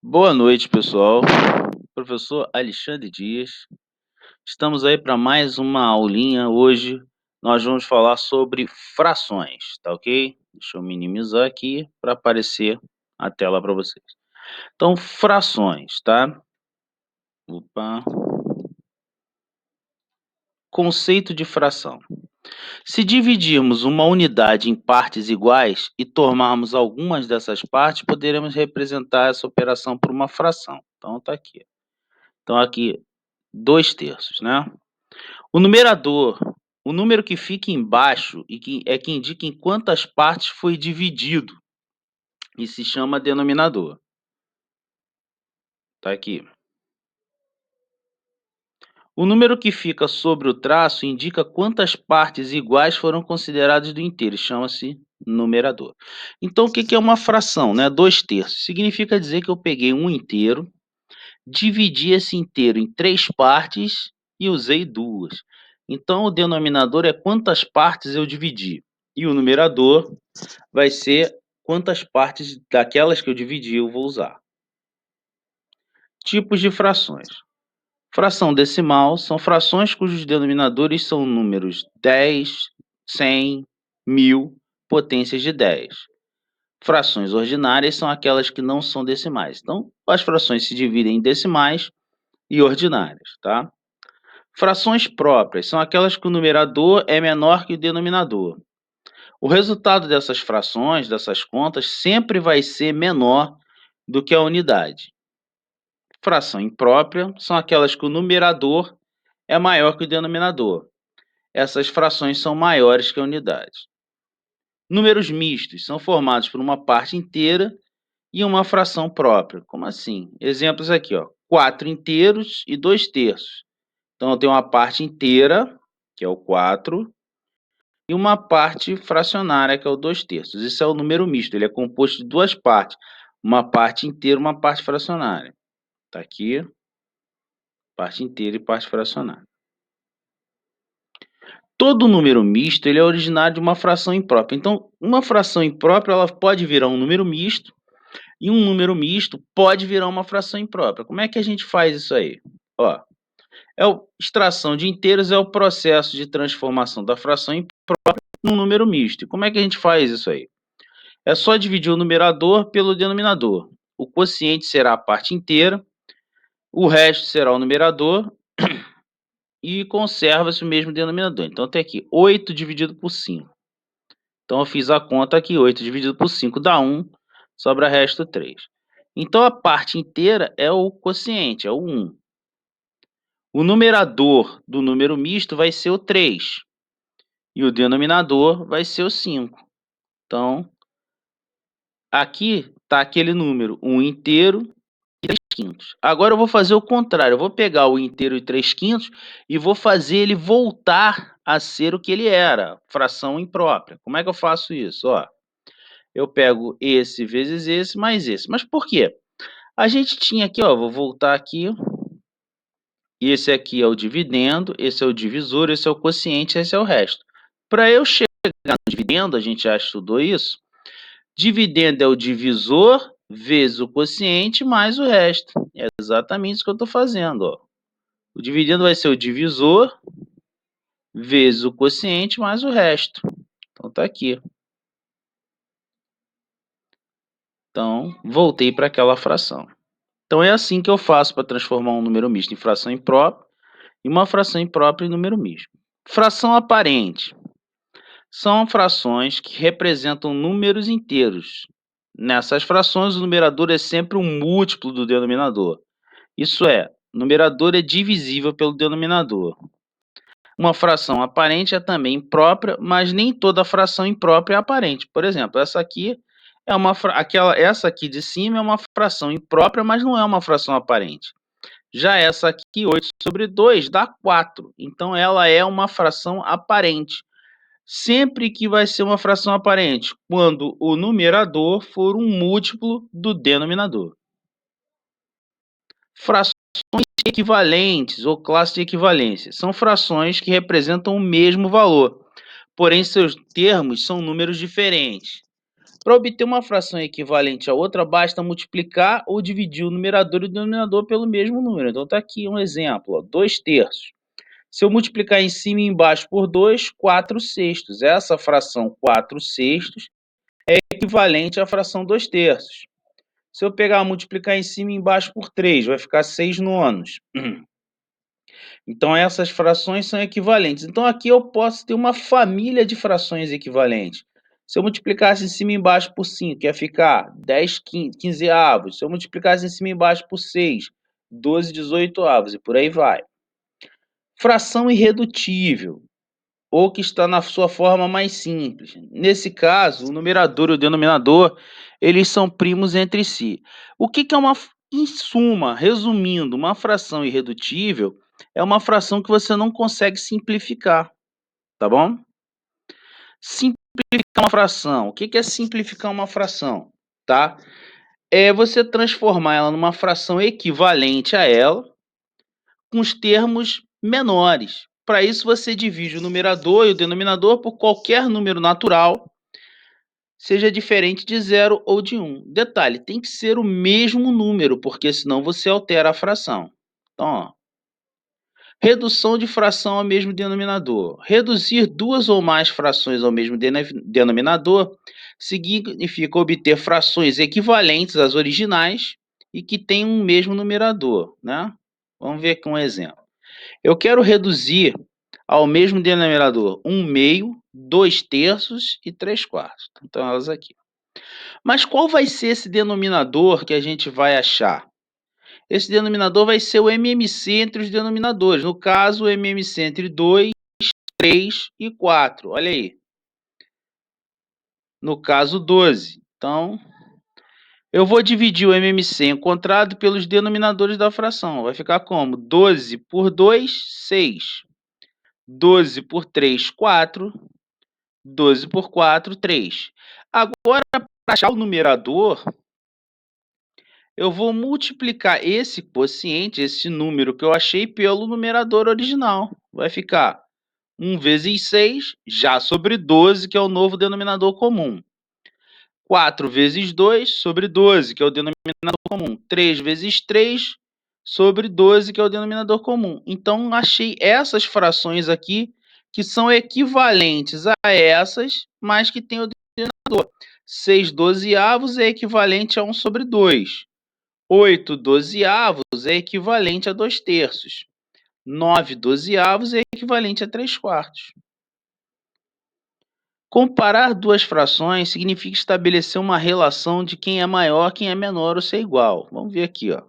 Boa noite, pessoal. Professor Alexandre Dias. Estamos aí para mais uma aulinha. Hoje nós vamos falar sobre frações, tá ok? Deixa eu minimizar aqui para aparecer a tela para vocês. Então, frações, tá? Opa. Conceito de fração. Se dividirmos uma unidade em partes iguais e tomarmos algumas dessas partes, poderemos representar essa operação por uma fração. Então, tá aqui. Então, aqui, 2/3, né? O numerador, o número que fica embaixo e que indica em quantas partes foi dividido e se chama denominador. Tá aqui. O número que fica sobre o traço indica quantas partes iguais foram consideradas do inteiro, chama-se numerador. Então, o que é uma fração, né? 2/3. Significa dizer que eu peguei um inteiro, dividi esse inteiro em 3 partes e usei 2. Então, o denominador é quantas partes eu dividi. E o numerador vai ser quantas partes daquelas que eu dividi eu vou usar. Tipos de frações. Fração decimal são frações cujos denominadores são números 10, 100, 1000, potências de 10. Frações ordinárias são aquelas que não são decimais. Então, as frações se dividem em decimais e ordinárias, tá? Frações próprias são aquelas que o numerador é menor que o denominador. O resultado dessas frações, dessas contas, sempre vai ser menor do que a unidade. Fração imprópria são aquelas que o numerador é maior que o denominador. Essas frações são maiores que a unidade. Números mistos são formados por uma parte inteira e uma fração própria. Como assim? Exemplos aqui, ó, 4 inteiros e 2/3. Então, eu tenho uma parte inteira, que é o 4, e uma parte fracionária, que é o 2/3. Isso é o número misto, ele é composto de duas partes, uma parte inteira e uma parte fracionária. Tá aqui, parte inteira e parte fracionária. Todo número misto ele é originário de uma fração imprópria. Então, uma fração imprópria ela pode virar um número misto, e um número misto pode virar uma fração imprópria. Como é que a gente faz isso aí? Ó, extração de inteiros é o processo de transformação da fração imprópria num número misto. E como é que a gente faz isso aí? É só dividir o numerador pelo denominador. O quociente será a parte inteira, o resto será o numerador e conserva-se o mesmo denominador. Então, tem aqui 8 dividido por 5. Então, eu fiz a conta aqui, 8 dividido por 5 dá 1, sobra resto 3. Então, a parte inteira é o quociente, é o 1. O numerador do número misto vai ser o 3. E o denominador vai ser o 5. Então, aqui está aquele número, 1 inteiro e 3/5. Agora eu vou fazer o contrário, eu vou pegar o inteiro e 3/5 e vou fazer ele voltar a ser o que ele era, fração imprópria. Como é que eu faço isso? Ó, eu pego esse vezes esse mais esse. Mas por quê? A gente tinha aqui, ó, vou voltar aqui, esse aqui é o dividendo, esse é o divisor, esse é o quociente, esse é o resto. Para eu chegar no dividendo, a gente já estudou isso, dividendo é o divisor vezes o quociente mais o resto. É exatamente isso que eu estou fazendo, ó. O dividendo vai ser o divisor vezes o quociente mais o resto. Então, tá aqui. Então, voltei para aquela fração. Então, é assim que eu faço para transformar um número misto em fração imprópria e uma fração imprópria em número misto. Fração aparente. São frações que representam números inteiros. Nessas frações, o numerador é sempre um múltiplo do denominador. Isso é, o numerador é divisível pelo denominador. Uma fração aparente é também imprópria, mas nem toda fração imprópria é aparente. Por exemplo, essa aqui é essa aqui de cima é uma fração imprópria, mas não é uma fração aparente. Já essa aqui, 8/2, dá 4. Então, ela é uma fração aparente. Sempre que vai ser uma fração aparente, quando o numerador for um múltiplo do denominador. Frações equivalentes ou classe de equivalência são frações que representam o mesmo valor, porém seus termos são números diferentes. Para obter uma fração equivalente a outra, basta multiplicar ou dividir o numerador e o denominador pelo mesmo número. Então está aqui um exemplo, ó, 2/3. Se eu multiplicar em cima e embaixo por 2, 4/6. Essa fração 4/6 é equivalente à fração 2/3. Se eu pegar e multiplicar em cima e embaixo por 3, vai ficar 6/9. Então, essas frações são equivalentes. Então, aqui eu posso ter uma família de frações equivalentes. Se eu multiplicasse em cima e embaixo por 5, ia ficar 10 quinzeavos. Se eu multiplicasse em cima e embaixo por 6, 12 dezoitoavos, e por aí vai. Fração irredutível, ou que está na sua forma mais simples. Nesse caso, o numerador e o denominador, eles são primos entre si. O que é uma, em suma, resumindo, uma fração irredutível é uma fração que você não consegue simplificar, tá bom? Simplificar uma fração. O que é simplificar uma fração, tá? É você transformar ela numa fração equivalente a ela, com os termos menores. Para isso, você divide o numerador e o denominador por qualquer número natural, seja diferente de 0 ou de 1. Detalhe, tem que ser o mesmo número, porque senão você altera a fração. Então, ó, redução de fração ao mesmo denominador. Reduzir duas ou mais frações ao mesmo denominador significa obter frações equivalentes às originais e que têm um mesmo numerador, né? Vamos ver aqui um exemplo. Eu quero reduzir ao mesmo denominador 1/2, 2/3 e 3/4. Então, elas aqui. Mas qual vai ser esse denominador que a gente vai achar? Esse denominador vai ser o MMC entre os denominadores. No caso, o MMC entre 2, 3 e 4. Olha aí. No caso, 12. Então, eu vou dividir o MMC encontrado pelos denominadores da fração. Vai ficar como? 12 por 2, 6. 12 por 3, 4. 12 por 4, 3. Agora, para achar o numerador, eu vou multiplicar esse quociente, esse número que eu achei, pelo numerador original. Vai ficar 1 vezes 6, já sobre 12, que é o novo denominador comum. 4 vezes 2 sobre 12, que é o denominador comum. 3 vezes 3 sobre 12, que é o denominador comum. Então, achei essas frações aqui que são equivalentes a essas, mas que têm o denominador. 6 dozeavos é equivalente a 1 sobre 2. 8 dozeavos é equivalente a 2/3. 9 dozeavos é equivalente a 3/4. Comparar duas frações significa estabelecer uma relação de quem é maior, quem é menor ou ser igual. Vamos ver aqui, ó.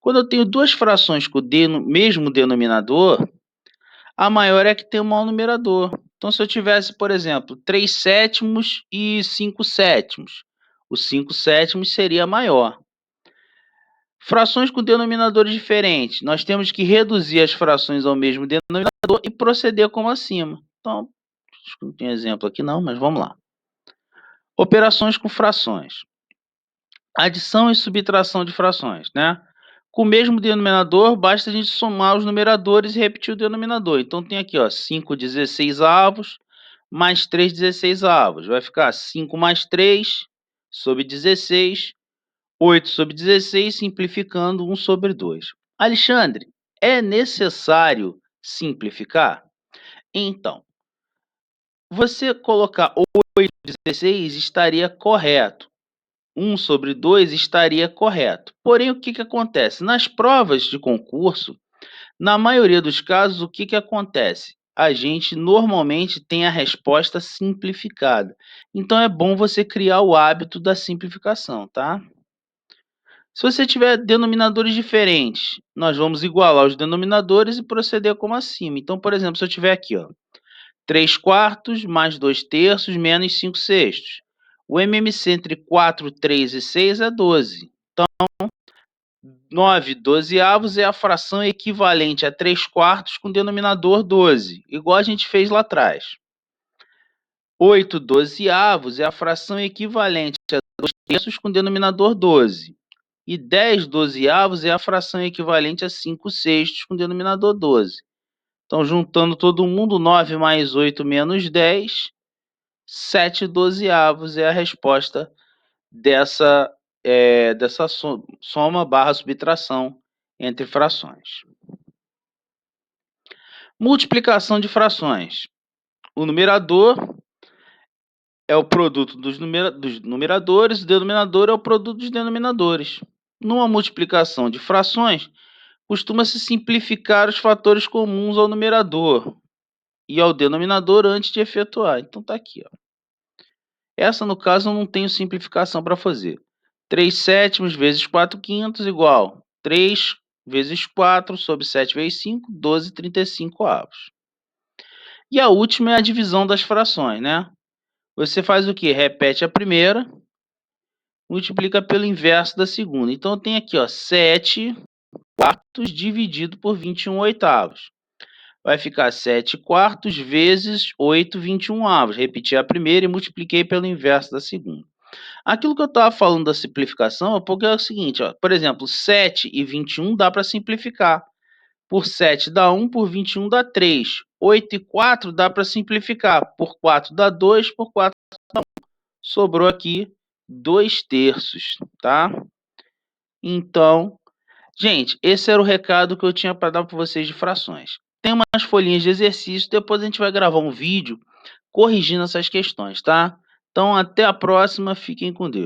Quando eu tenho duas frações com o mesmo denominador, a maior é a que tem o maior numerador. Então, se eu tivesse, por exemplo, 3/7 e 5/7, o 5/7 seria maior. Frações com denominadores diferentes. Nós temos que reduzir as frações ao mesmo denominador e proceder como acima. Então, acho que não tem exemplo aqui não, mas vamos lá. Operações com frações. Adição e subtração de frações, né? Com o mesmo denominador, basta a gente somar os numeradores e repetir o denominador. Então, tem aqui, ó, 5/16 mais 3/16. Vai ficar 5 mais 3 sobre 16, 8 sobre 16, simplificando 1 sobre 2. Alexandre, é necessário simplificar? Então, você colocar 8/16 estaria correto. 1 sobre 2 estaria correto. Porém, o que acontece? Nas provas de concurso, na maioria dos casos, o que acontece? A gente normalmente tem a resposta simplificada. Então, é bom você criar o hábito da simplificação, tá? Se você tiver denominadores diferentes, nós vamos igualar os denominadores e proceder como acima. Então, por exemplo, se eu tiver aqui, ó, 3/4 mais 2/3 menos 5/6. O MMC entre 4, 3 e 6 é 12. Então, 9 dozeavos é a fração equivalente a 3/4 com denominador 12, igual a gente fez lá atrás. 8 dozeavos é a fração equivalente a 2/3 com denominador 12. E 10 dozeavos é a fração equivalente a 5/6 com denominador 12. Então, juntando todo mundo, 9 mais 8 menos 10 7/12 é a resposta dessa soma barra subtração entre frações. Multiplicação de frações. O numerador é o produto dos numeradores, o denominador é o produto dos denominadores. Numa multiplicação de frações, costuma-se simplificar os fatores comuns ao numerador e ao denominador antes de efetuar. Então tá aqui, ó. Essa, no caso, eu não tenho simplificação para fazer. 3/7 vezes 4/5 igual 3 vezes 4 sobre 7 vezes 5, 12/35. E a última é a divisão das frações, né? Você faz o quê? Repete a primeira, multiplica pelo inverso da segunda. Então, eu tenho aqui, ó, 7/4 dividido por 21/8. Vai ficar 7/4 vezes 8/21. Repeti a primeira e multipliquei pelo inverso da segunda. Aquilo que eu estava falando da simplificação porque é o seguinte, ó, por exemplo, 7 e 21 dá para simplificar. Por 7 dá 1, por 21 dá 3. 8 e 4 dá para simplificar. Por 4 dá 2, por 4 dá 1. Sobrou aqui 2/3, tá? Então, gente, esse era o recado que eu tinha para dar para vocês de frações. Tem umas folhinhas de exercício, depois a gente vai gravar um vídeo corrigindo essas questões, tá? Então, até a próxima, fiquem com Deus.